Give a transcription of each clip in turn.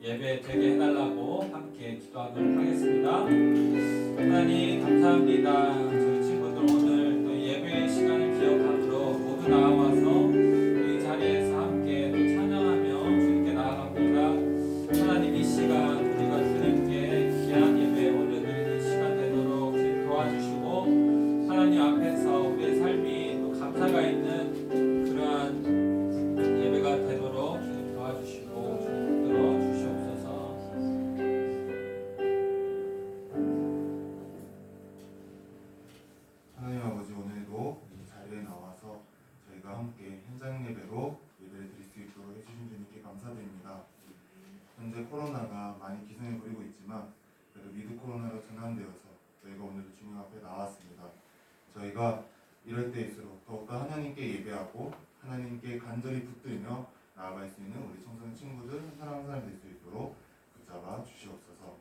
예배 되게 해달라고 함께 기도하도록 하겠습니다. 하나님 감사합니다. 저희 친구들 오늘 또 예배의 시간을 기억함으로 모두 나와서 이 자리에서 함께 또 찬양하며 주님께 나아갑니다. 하나님 이 시간 우리가 주님께 귀한 예배 올려드리는 시간 되도록 주님 도와주시고 하나님 앞에서 우리의 삶이 또 감사가 있는 그러한 예배가 되도록 주님 도와주시고 주님 붙들어 주시옵소서. 하나님 아버지, 오늘도 이 자리에 나와서 저희가 함께 현장 예배로 예배를 드릴 수 있도록 해주신 주님께 감사드립니다. 현재 코로나가 많이 기승을 부리고 있지만 그래도 위드 코로나로 전환되어서 저희가 오늘도 주님 앞에 나왔습니다. 저희가 이럴 때일수록 더욱더 하나님께 예배하고 하나님께 간절히 붙들며 나아갈 수 있는 우리 청소년 친구들, 사랑하는 사람 될 수 있도록 붙잡아 주시옵소서.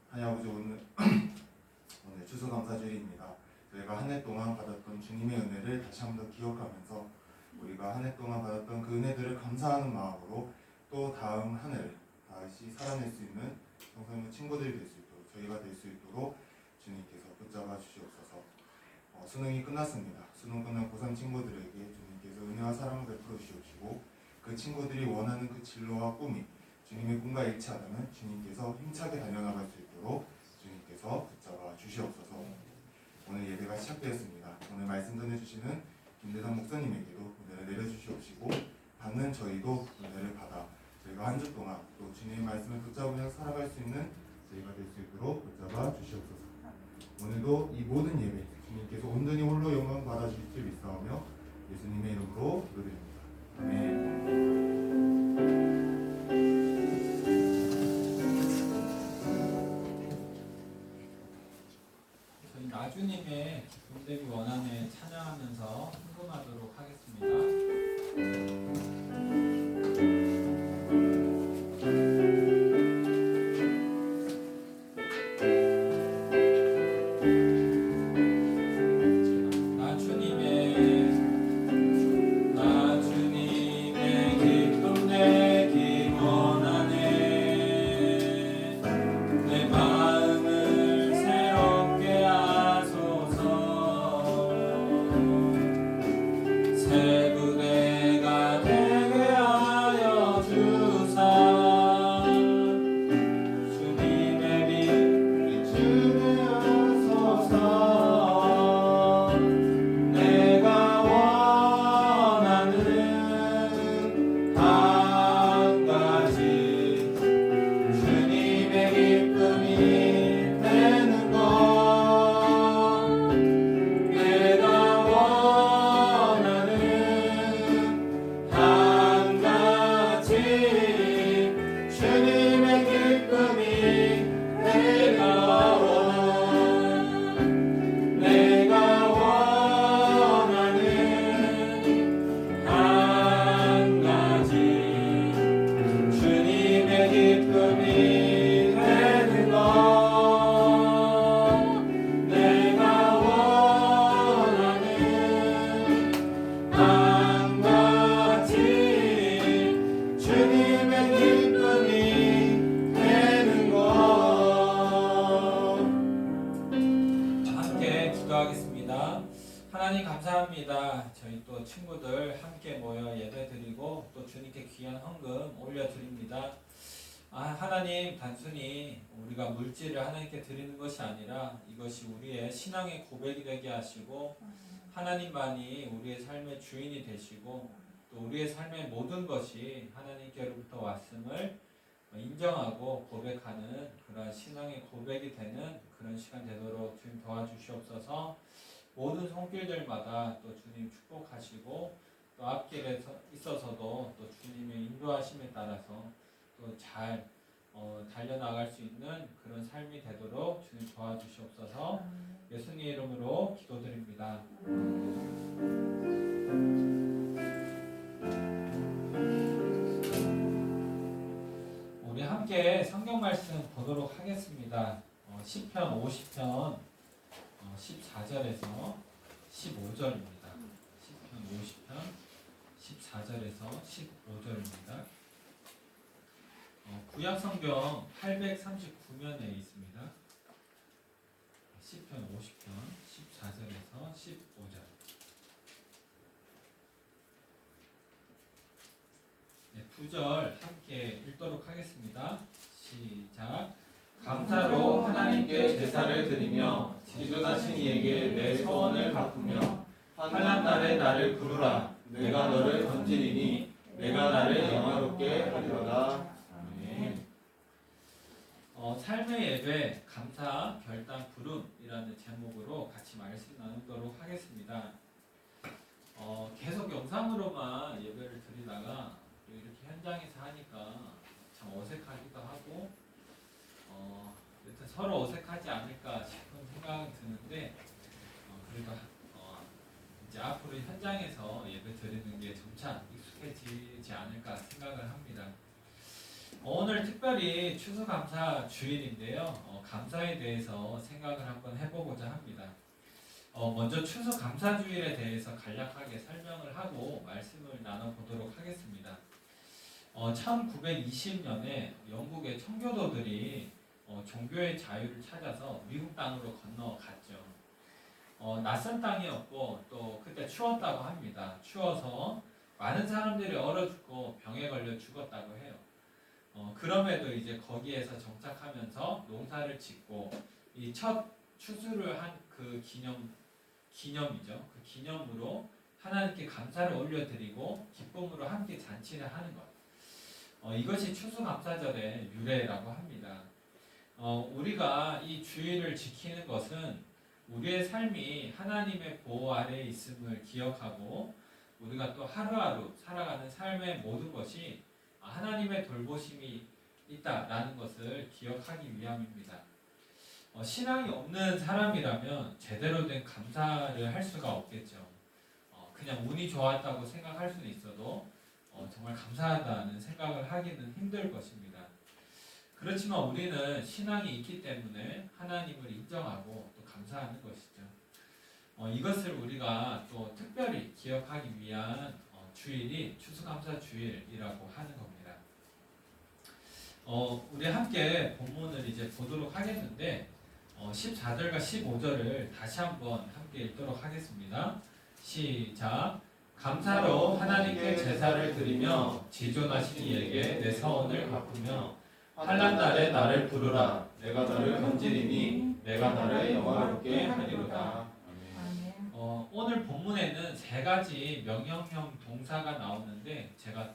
하나님 아버지, 오늘 추수감사주일입니다. 저희가 한 해 동안 받았던 주님의 은혜를 다시 한번 기억하면서 우리가 한 해 동안 받았던 그 은혜들을 감사하는 마음으로 또 다음 한 해를 다시 살아낼 수 있는 청소년 친구들이 될 수 있도록, 저희가 될 수 있도록 주님께서 붙잡아 주시옵소서. 수능이 끝났습니다. 수능 끝난 고3 친구들에게 주님께서 은혜와 사랑을 베풀어 주시옵시고 그 친구들이 원하는 그 진로와 꿈이 주님의 꿈과 일치하다면 주님께서 힘차게 달려나갈 수 있도록 주님께서 붙잡아 주시옵소서. 오늘 예배가 시작되었습니다. 오늘 말씀 전해주시는 김대상 목사님에게도 은혜를 내려주시옵시고 받는 저희도 은혜를 받아 저희가 한 주 동안 또 주님의 말씀을 붙잡으며 살아갈 수 있는 저희가 될 수 있도록 붙잡아 주시옵소서. 오늘도 이 모든 예배 주님께서 온전히 홀로 영광 받아주실 줄 믿사오며 예수님의 이름으로 기도드립니다. 아멘. 나주님의 기쁨 되기 원하네 찬양하면서 헌금하도록 하겠습니다. 하나님 감사합니다. 저희 또 친구들 함께 모여 예배드리고 또 주님께 귀한 헌금 올려드립니다. 하나님, 단순히 우리가 물질을 하나님께 드리는 것이 아니라 이것이 우리의 신앙의 고백이 되게 하시고 하나님만이 우리의 삶의 주인이 되시고 또 우리의 삶의 모든 것이 하나님께로부터 왔음을 인정하고 고백하는 그런 신앙의 고백이 되는 그런 시간 되도록 주님 도와주시옵소서. 모든 손길들마다 또 주님 축복하시고 또 앞길에 있어서도 또 주님의 인도하심에 따라서 또 잘 달려나갈 수 있는 그런 삶이 되도록 주님 도와주시옵소서. 예수님 이름으로 기도드립니다. 우리 함께 성경 말씀 보도록 하겠습니다. 시편 50편 14절에서 15절입니다. 시편 50편 14절에서 15절입니다. 구약 성경 839면에 있습니다. 시편 50편 14절에서 15절. 네, 2절 함께 읽도록 하겠습니다. 시작. 감사로 하나님께 제사를 드리며 지존하신 이에게 내 소원을 갚으며 환난 날에 나를 부르라. 내가 너를 건지리니 내가 나를 영화롭게 하리로다. 아멘. 삶의 예배 감사 결단 부름이라는 제목으로 같이 말씀 나누도록 하겠습니다. 계속 영상으로만 예배를 드리다가 또 이렇게 현장에서 하니까 참 어색하기도 하고 여튼 서로 어색하지 않을까 싶은 생각이 드는데 그래도 이제 앞으로 현장에서 예배 드리는 게 점차 익숙해지지 않을까 생각을 합니다. 오늘 특별히 추수감사 주일인데요. 감사에 대해서 생각을 한번 해보고자 합니다. 먼저 추수감사 주일에 대해서 간략하게 설명을 하고 말씀을 나눠보도록 하겠습니다. 1920년에 영국의 청교도들이 종교의 자유를 찾아서 미국 땅으로 건너갔죠. 낯선 땅이었고 또 그때 추웠다고 합니다. 추워서 많은 사람들이 얼어 죽고 병에 걸려 죽었다고 해요. 그럼에도 이제 거기에서 정착하면서 농사를 짓고 이 첫 추수를 한 그 기념이죠. 그 기념으로 하나님께 감사를 올려드리고 기쁨으로 함께 잔치를 하는 것. 이것이 추수감사절의 유래라고 합니다. 우리가 이 주일을 지키는 것은 우리의 삶이 하나님의 보호 아래에 있음을 기억하고 우리가 또 하루하루 살아가는 삶의 모든 것이 하나님의 돌보심이 있다라는 것을 기억하기 위함입니다. 신앙이 없는 사람이라면 제대로 된 감사를 할 수가 없겠죠. 그냥 운이 좋았다고 생각할 수는 있어도 정말 감사하다는 생각을 하기는 힘들 것입니다. 그렇지만 우리는 신앙이 있기 때문에 하나님을 인정하고 또 감사하는 것이죠. 이것을 우리가 또 특별히 기억하기 위한 주일이 추수감사 주일이라고 하는 겁니다. 우리 함께 본문을 이제 보도록 하겠는데 14절과 15절을 다시 한번 함께 읽도록 하겠습니다. 시작. 감사로 하나님께 제사를 드리며 지존하신 이에게 내 서원을 갚으며 환난 날에 나를 부르라. 내가 너를 건지리니 내가 너를 영화롭게 하리로다. 오늘 본문에는 세 가지 명령형 동사가 나오는데 제가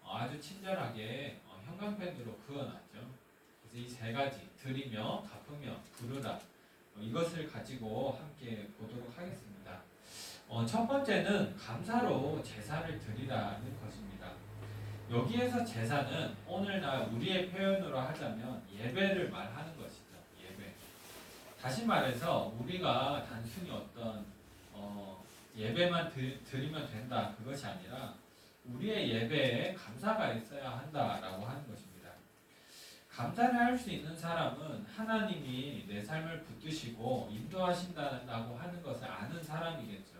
아주 친절하게 형광펜으로 그어놨죠. 그래서 이 세 가지 드리며 갚으며 부르라 이것을 가지고 함께 보도록 하겠습니다. 첫 번째는 감사로 제사를 드리라는 것입니다. 여기에서 제사는 오늘날 우리의 표현으로 하자면 예배를 말하는 것이죠. 예배. 다시 말해서 우리가 단순히 어떤 예배만 드리면 된다 그것이 아니라 우리의 예배에 감사가 있어야 한다라고 하는 것입니다. 감사를 할 수 있는 사람은 하나님이 내 삶을 붙드시고 인도하신다고 하는 것을 아는 사람이겠죠.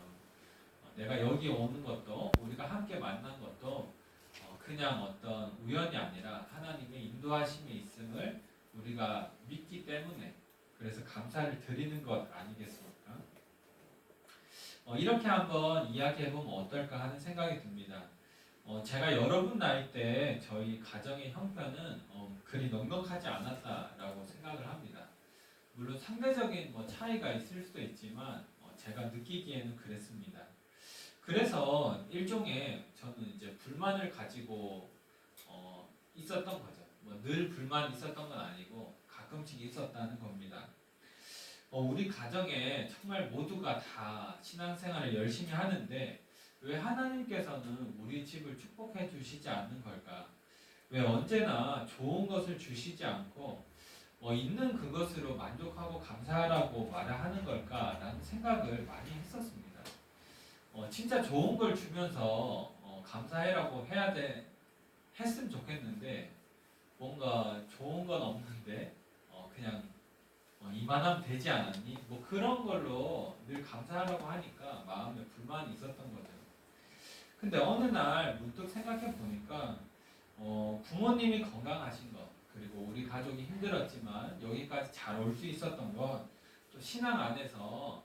내가 여기 오는 것도 우리가 함께 만난 것도 그냥 어떤 우연이 아니라 하나님의 인도하심이 있음을 우리가 믿기 때문에 그래서 감사를 드리는 것 아니겠습니까? 이렇게 한번 이야기해보면 어떨까 하는 생각이 듭니다. 제가 여러분 나이 때 저희 가정의 형편은 그리 넉넉하지 않았다라고 생각을 합니다. 물론 상대적인 차이가 있을 수도 있지만 제가 느끼기에는 그랬습니다. 그래서 일종의 저는 이제 불만을 가지고 있었던 거죠. 늘 불만이 있었던 건 아니고 가끔씩 있었다는 겁니다. 우리 가정에 정말 모두가 다 신앙생활을 열심히 하는데 왜 하나님께서는 우리 집을 축복해 주시지 않는 걸까? 왜 언제나 좋은 것을 주시지 않고 있는 그것으로 만족하고 감사하라고 말을 하는 걸까라는 생각을 많이 했었습니다. 진짜 좋은 걸 주면서 감사해라고 했으면 좋겠는데 뭔가 좋은 건 없는데 그냥 이만하면 되지 않았니? 그런 걸로 늘 감사하라고 하니까 마음에 불만이 있었던 거죠. 근데 어느 날 문득 생각해 보니까 부모님이 건강하신 것, 그리고 우리 가족이 힘들었지만 여기까지 잘 올 수 있었던 것, 또 신앙 안에서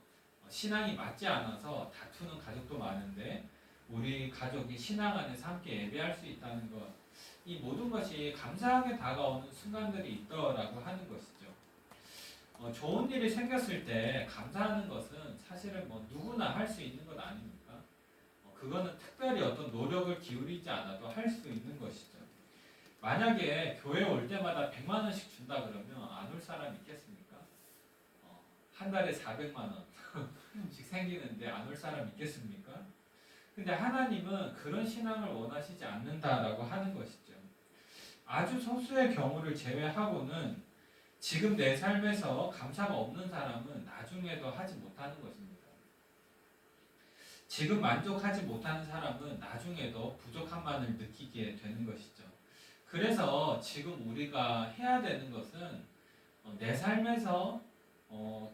신앙이 맞지 않아서 다투는 가족도 많은데 우리 가족이 신앙 안에서 함께 예배할 수 있다는 것, 이 모든 것이 감사하게 다가오는 순간들이 있더라고 하는 것이죠. 좋은 일이 생겼을 때 감사하는 것은 사실은 뭐 누구나 할 수 있는 것 아닙니까? 그거는 특별히 어떤 노력을 기울이지 않아도 할 수 있는 것이죠. 만약에 교회 올 때마다 100만 원씩 준다 그러면 안 올 사람 있겠습니까? 한 달에 400만 원씩 생기는데 안 올 사람 있겠습니까? 근데 하나님은 그런 신앙을 원하시지 않는다라고 하는 것이죠. 아주 소수의 경우를 제외하고는 지금 내 삶에서 감사가 없는 사람은 나중에도 하지 못하는 것입니다. 지금 만족하지 못하는 사람은 나중에도 부족함만을 느끼게 되는 것이죠. 그래서 지금 우리가 해야 되는 것은 내 삶에서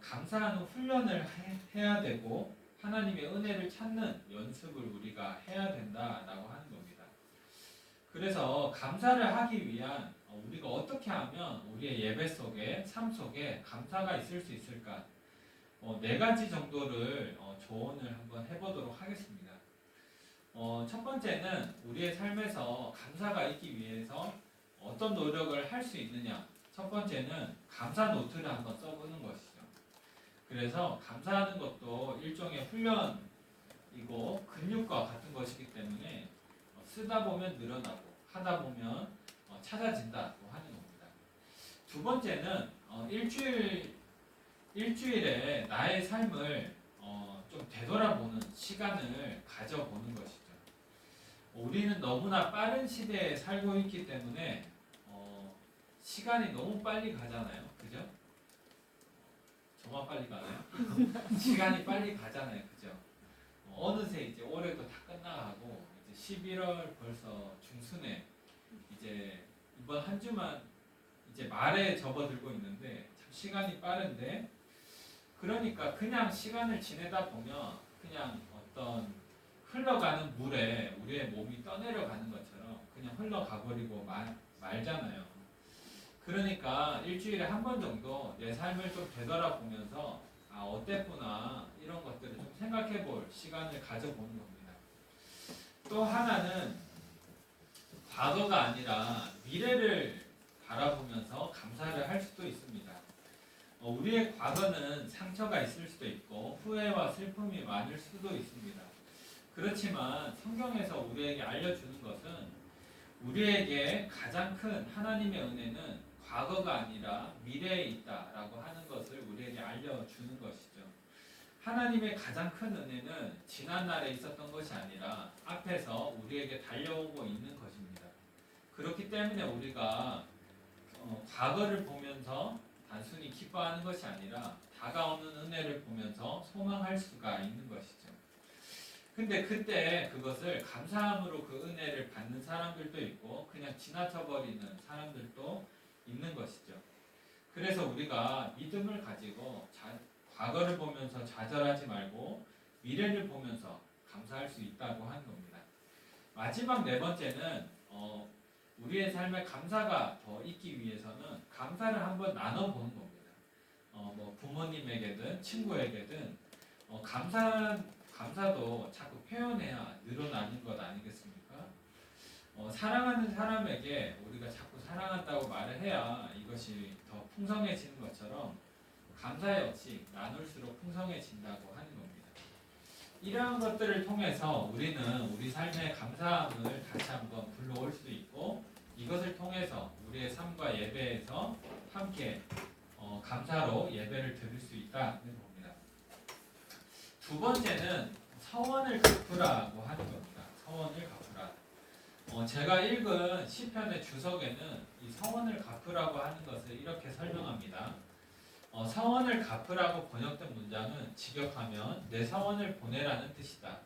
감사하는 훈련을 해야 되고 하나님의 은혜를 찾는 연습을 우리가 해야 된다라고 하는 겁니다. 그래서 감사를 하기 위한 우리가 어떻게 하면 우리의 예배 속에 삶 속에 감사가 있을 수 있을까? 네 가지 정도를 조언을 한번 해보도록 하겠습니다. 첫 번째는 우리의 삶에서 감사가 있기 위해서 어떤 노력을 할 수 있느냐. 첫 번째는 감사 노트를 한번 써보는 것이죠. 그래서 감사하는 것도 일종의 훈련이고 근육과 같은 것이기 때문에 쓰다 보면 늘어나고 하다 보면 찾아진다고 하는 겁니다. 두 번째는 일주일에 나의 삶을 좀 되돌아보는 시간을 가져보는 것이죠. 우리는 너무나 빠른 시대에 살고 있기 때문에 시간이 너무 빨리 가잖아요. 그죠? 저만 빨리 가나요? 시간이 빨리 가잖아요. 그죠? 어느새 이제 올해도 다 끝나가고 이제 11월 벌써 중순에 이제 이번 한 주만 이제 말에 접어들고 있는데 참 시간이 빠른데 그러니까 그냥 시간을 지내다 보면 그냥 어떤 흘러가는 물에 우리의 몸이 떠내려가는 것처럼 그냥 흘러가버리고 말잖아요. 그러니까 일주일에 한 번 정도 내 삶을 좀 되돌아보면서 어땠구나 이런 것들을 좀 생각해 볼 시간을 가져보는 겁니다. 또 하나는 과거가 아니라 미래를 바라보면서 감사를 할 수도 있습니다. 우리의 과거는 상처가 있을 수도 있고 후회와 슬픔이 많을 수도 있습니다. 그렇지만 성경에서 우리에게 알려주는 것은 우리에게 가장 큰 하나님의 은혜는 과거가 아니라 미래에 있다라고 하는 것을 우리에게 알려주는 것이죠. 하나님의 가장 큰 은혜는 지난날에 있었던 것이 아니라 앞에서 우리에게 달려오고 있는 것입니다. 그렇기 때문에 우리가 과거를 보면서 단순히 기뻐하는 것이 아니라 다가오는 은혜를 보면서 소망할 수가 있는 것이죠. 근데 그때 그것을 감사함으로 그 은혜를 받는 사람들도 있고 그냥 지나쳐버리는 사람들도 있는 것이죠. 그래서 우리가 믿음을 가지고 과거를 보면서 좌절하지 말고 미래를 보면서 감사할 수 있다고 하는 겁니다. 마지막 네 번째는 우리의 삶에 감사가 더 있기 위해서는 감사를 한번 나눠보는 겁니다. 뭐 부모님에게든 친구에게든 감사도 자꾸 표현해야 늘어나는 것 아니겠습니까? 사랑하는 사람에게 우리가 자꾸 사랑한다고 말을 해야 이것이 더 풍성해지는 것처럼 감사 역시 나눌수록 풍성해진다고 하는 겁니다. 이러한 것들을 통해서 우리는 우리 삶의 감사함을 다시 한번 불러올 수 있고 이것을 통해서 우리의 삶과 예배에서 함께 감사로 예배를 드릴 수 있다는 겁니다. 두 번째는 서원을 갚으라고 하는 겁니다. 서원을 갚으라. 제가 읽은 시편의 주석에는 이 서원을 갚으라고 하는 것을 이렇게 설명합니다. 서원을 갚으라고 번역된 문장은 직역하면 내 서원을 보내라는 뜻이다.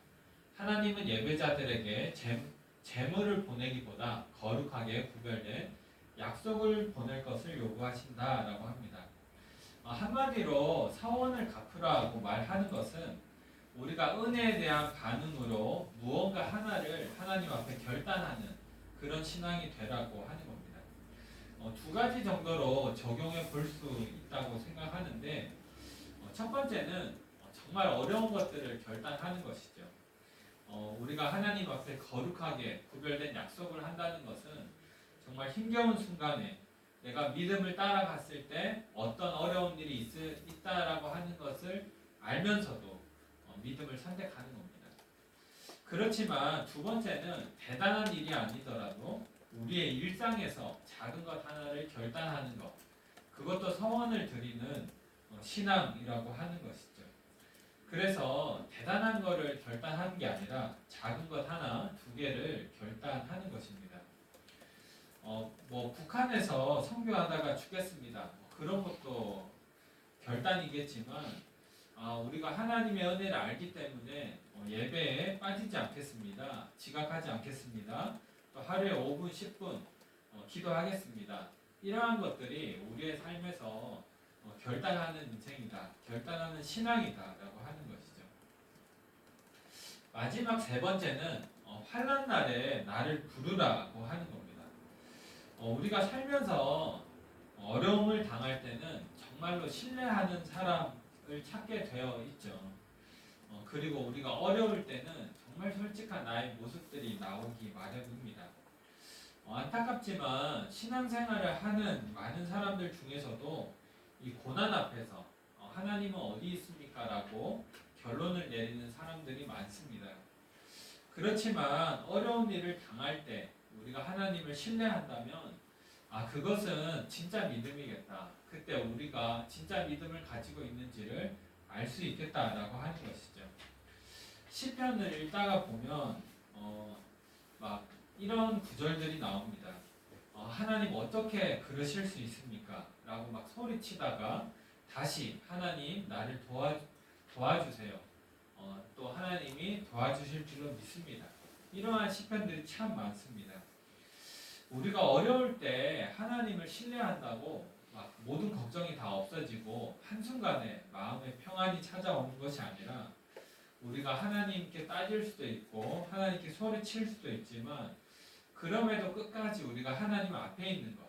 하나님은 예배자들에게 재물을 보내기보다 거룩하게 구별된 약속을 보낼 것을 요구하신다라고 합니다. 한마디로 서원을 갚으라고 말하는 것은 우리가 은혜에 대한 반응으로 무언가 하나를 하나님 앞에 결단하는 그런 신앙이 되라고 하는 겁니다. 두 가지 정도로 적용해 볼 수 있다고 생각하는데 첫 번째는 정말 어려운 것들을 결단하는 것이죠. 우리가 하나님 앞에 거룩하게 구별된 약속을 한다는 것은 정말 힘겨운 순간에 내가 믿음을 따라갔을 때 어떤 어려운 일이 있다라고 하는 것을 알면서도 믿음을 선택하는 겁니다. 그렇지만 두 번째는 대단한 일이 아니더라도 우리의 일상에서 작은 것 하나를 결단하는 것, 그것도 서원을 드리는 신앙이라고 하는 것이죠. 그래서 대단한 것을 결단하는 게 아니라 작은 것 하나, 두 개를 결단하는 것입니다. 북한에서 선교하다가 죽겠습니다. 그런 것도 결단이겠지만 우리가 하나님의 은혜를 알기 때문에 예배에 빠지지 않겠습니다. 지각하지 않겠습니다. 또 하루에 5분, 10분 기도하겠습니다. 이러한 것들이 우리의 삶에서 결단하는 인생이다, 결단하는 신앙이다라고 하는 것이죠. 마지막 세 번째는 환난 날에 나를 부르라고 하는 겁니다. 우리가 살면서 어려움을 당할 때는 정말로 신뢰하는 사람을 찾게 되어 있죠. 그리고 우리가 어려울 때는 정말 솔직한 나의 모습들이 나오기 마련입니다. 안타깝지만 신앙생활을 하는 많은 사람들 중에서도 이 고난 앞에서 하나님은 어디 있습니까? 라고 결론을 내리는 사람들이 많습니다. 그렇지만 어려운 일을 당할 때 우리가 하나님을 신뢰한다면 그것은 진짜 믿음이겠다. 그때 우리가 진짜 믿음을 가지고 있는지를 알 수 있겠다라고 하는 것이죠. 시편을 읽다가 보면 막 이런 구절들이 나옵니다. 하나님 어떻게 그러실 수 있습니까? 라고 막 소리치다가 다시 하나님 나를 도와주세요. 또 하나님이 도와주실 줄로 믿습니다. 이러한 시편들이 참 많습니다. 우리가 어려울 때 하나님을 신뢰한다고 막 모든 걱정이 다 없어지고 한순간에 마음의 평안이 찾아오는 것이 아니라 우리가 하나님께 따질 수도 있고 하나님께 소리칠 수도 있지만 그럼에도 끝까지 우리가 하나님 앞에 있는 것,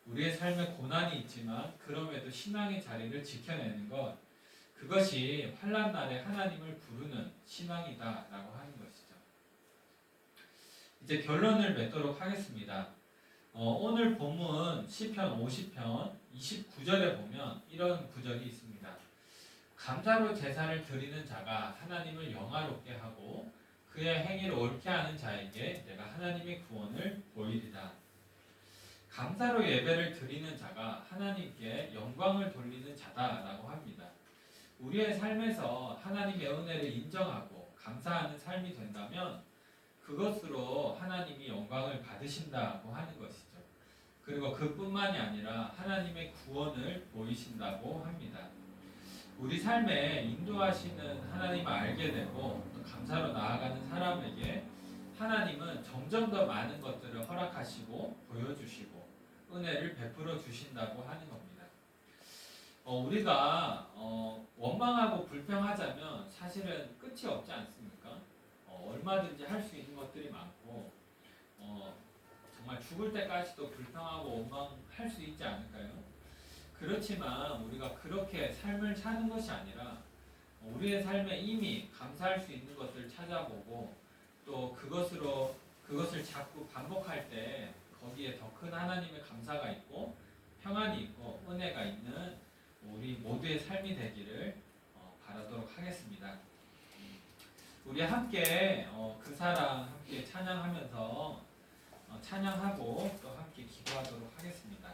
우리의 삶에 고난이 있지만 그럼에도 신앙의 자리를 지켜내는 것, 그것이 환난 날에 하나님을 부르는 신앙이다라고 하는 것이죠. 이제 결론을 맺도록 하겠습니다. 오늘 본문 시편 50편 29절에 보면 이런 구절이 있습니다. 감사로 제사를 드리는 자가 하나님을 영화롭게 하고 그의 행위를 옳게 하는 자에게 내가 하나님의 구원을 보이리라. 감사로 예배를 드리는 자가 하나님께 영광을 돌리는 자다라고 합니다. 우리의 삶에서 하나님의 은혜를 인정하고 감사하는 삶이 된다면 그것으로 하나님이 영광을 받으신다고 하는 것이죠. 그리고 그뿐만이 아니라 하나님의 구원을 보이신다고 합니다. 우리 삶에 인도하시는 하나님을 알게 되고 또 감사로 나아가는 사람에게 하나님은 점점 더 많은 것들을 허락하시고 보여주시고 은혜를 베풀어 주신다고 하는 겁니다. 우리가 원망하고 불평하자면 사실은 끝이 없지 않습니까? 얼마든지 할 수 있는 것들이 많고 정말 죽을 때까지도 불평하고 원망할 수 있지 않을까요? 그렇지만 우리가 그렇게 삶을 사는 것이 아니라 우리의 삶에 이미 감사할 수 있는 것들을 찾아보고 또 그것을 자꾸 반복할 때 거기에 더 큰 하나님의 감사가 있고 평안이 있고 은혜가 있는 우리 모두의 삶이 되기를 바라도록 하겠습니다. 우리 함께 그 사랑 함께 찬양하면서 찬양하고 또 함께 기도하도록 하겠습니다.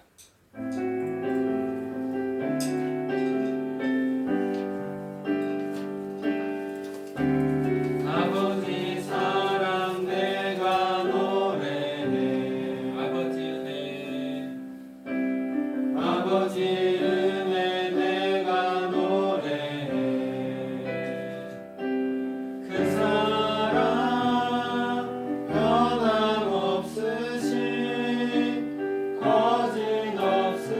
아버지 사랑 내가 노래해 아버지 은혜 아버지 은혜 내가 노래해 그 사랑 변함없으신 거짓없으신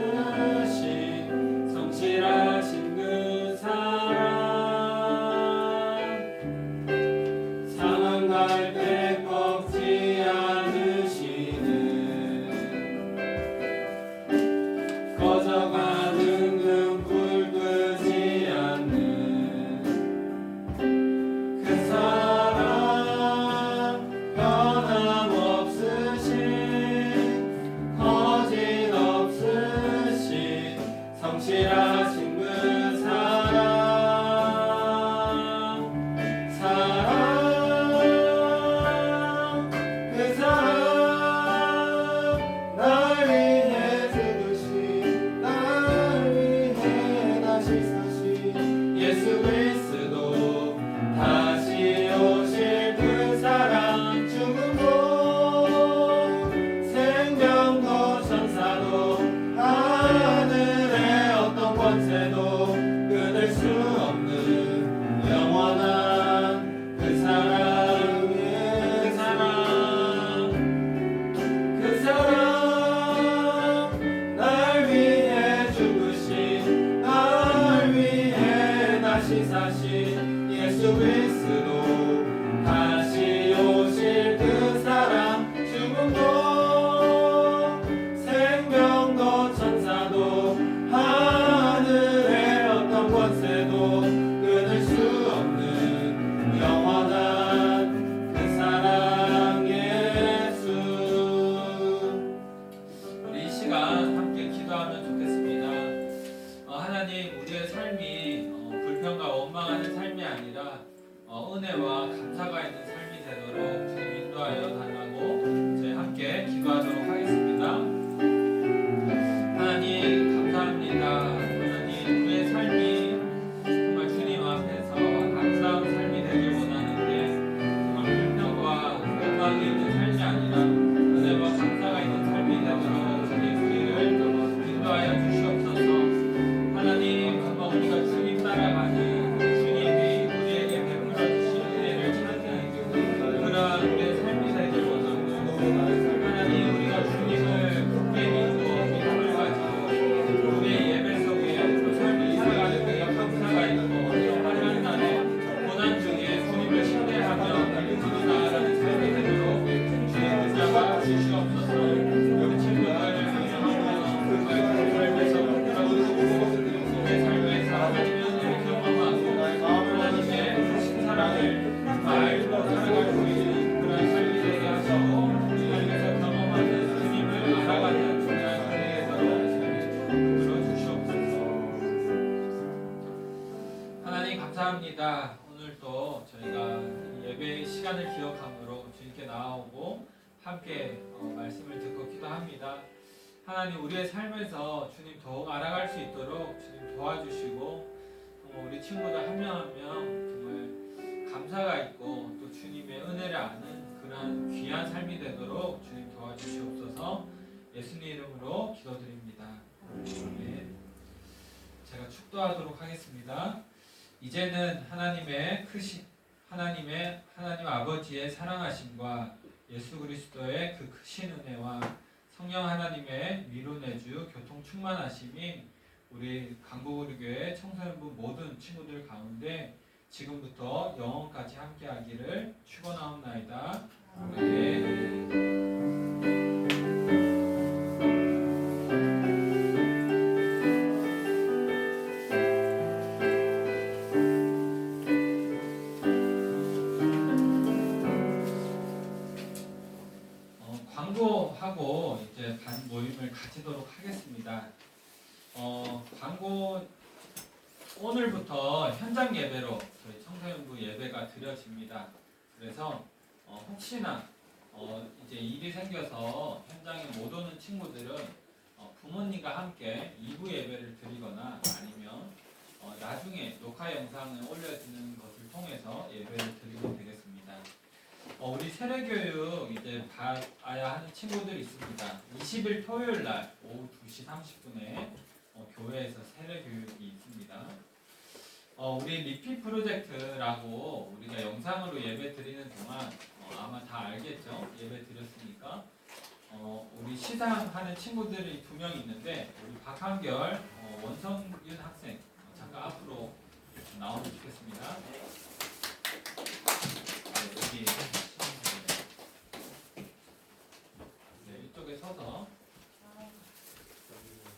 하나님 우리가 주님을 굳게 믿고 믿음을 가지고 우리의 예배 속에 삶을 살아가는 그 감사가 있고 또 환난 날에 고난 중에 주님을 신뢰하며 믿음이다라는 삶이 되도록 주님 붙잡아 주시옵소서. 우리 친구들 삶에서 우리의 삶에서 하나님의 은혜를 경험하고 하나님의 신사랑을 알고 살아갈 수 있는 그런 삶이 되게 하시고 삶에서 경험하는 주님을 알아가는 중요한 삶이 되도록 들어주시옵소서. 하나님 감사합니다. 오늘 또 저희가 예배 시간을 기억함으로 주님께 나아오고 함께 말씀을 듣고 기도합니다. 하나님 우리의 삶에서 주님 더욱 알아갈 수 있도록 주님 도와주시고 우리 친구들 한 명 한 명 정말 감사가 있고 또 주님의 은혜를 아는 그런 귀한 삶이 되도록 주님 도와주시옵소서. 예수님 이름으로 기도드립니다. 아멘. 제가 축도하도록 하겠습니다. 이제는 하나님의 크신 하나님 아버지의 사랑하심과 예수 그리스도의 그 크신 은혜와 성령 하나님의 미루내주 교통 충만하심이 우리 강구우리교회 청소년부 모든 친구들 가운데 지금부터 영원까지 함께하기를 축원하옵나이다. 아멘. 광고하고 이제 반 모임을 가지도록 하겠습니다. 광고 오늘부터 현장 예배로 저희 청소년부 예배가 드려집니다. 그래서 혹시나 이제 일이 생겨서 현장에 못 오는 친구들은 부모님과 함께 2부 예배를 드리거나 아니면 나중에 녹화 영상을 올려드리는 것을 통해서 예배를 드리면 되겠습니다. 우리 세례교육 이제 받아야 하는 친구들이 있습니다. 20일 토요일 날 오후 2시 30분에 교회에서 세례교육이 있습니다. 우리 리피 프로젝트라고 우리가 영상으로 예배 드리는 동안 아마 다 알겠죠? 예배 드렸으니까 우리 시상하는 친구들이 2명 있는데 우리 박한결, 원성윤 학생 잠깐 앞으로 나오면 좋겠습니다. 여기 이쪽에 서서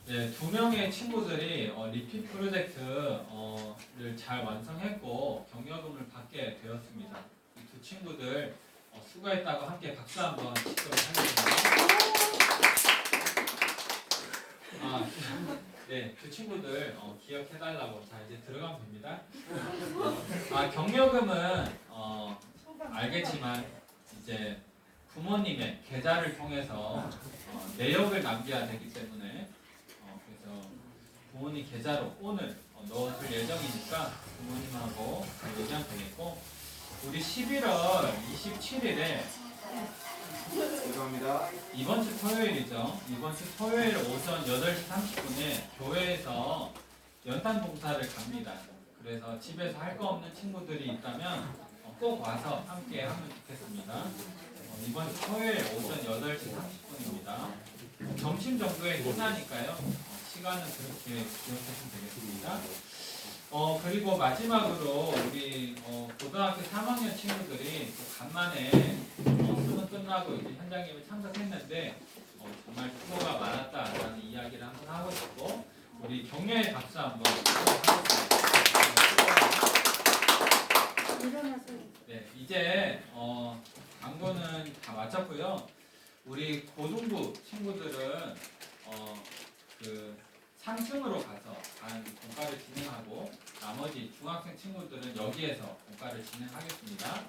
네, 2명의 친구들이 리피 프로젝트를 잘 완성했고 경력금을 받게 되었습니다. 이 2 친구들 수고했다고 함께 박수 한번 치도록 하겠습니다. 네, 2 친구들 기억해달라고. 자, 이제 들어가면 됩니다. 경력금은 알겠지만 이제 부모님의 계좌를 통해서 내역을 남겨야 되기 때문에 그래서 부모님 계좌로 오늘 넣어줄 예정이니까 부모님하고 얘기하면 되겠고 우리 11월 27일에 죄송합니다. 이번 주 토요일이죠. 이번 주 토요일 오전 8시 30분에 교회에서 연탄 봉사를 갑니다. 그래서 집에서 할 거 없는 친구들이 있다면 꼭 와서 함께 하면 좋겠습니다. 이번 주 토요일 오전 8시 30분입니다. 점심 정도에 끝나니까요. 시간은 그렇게 기억하시면 되겠습니다. 그리고 마지막으로 우리 고등학교 3학년 친구들이 또 간만에 수능 끝나고 이제 현장 예배 참석했는데 정말 수고가 많았다라는 이야기를 한번 하고 싶고 우리 격려의 박수 한번 하겠습니다. 네, 이제 광고는 다 마쳤고요. 우리 고등부 친구들은 그 상층으로 가서 공과를 진행하고 나머지 중학생 친구들은 여기에서 공과를 진행하겠습니다.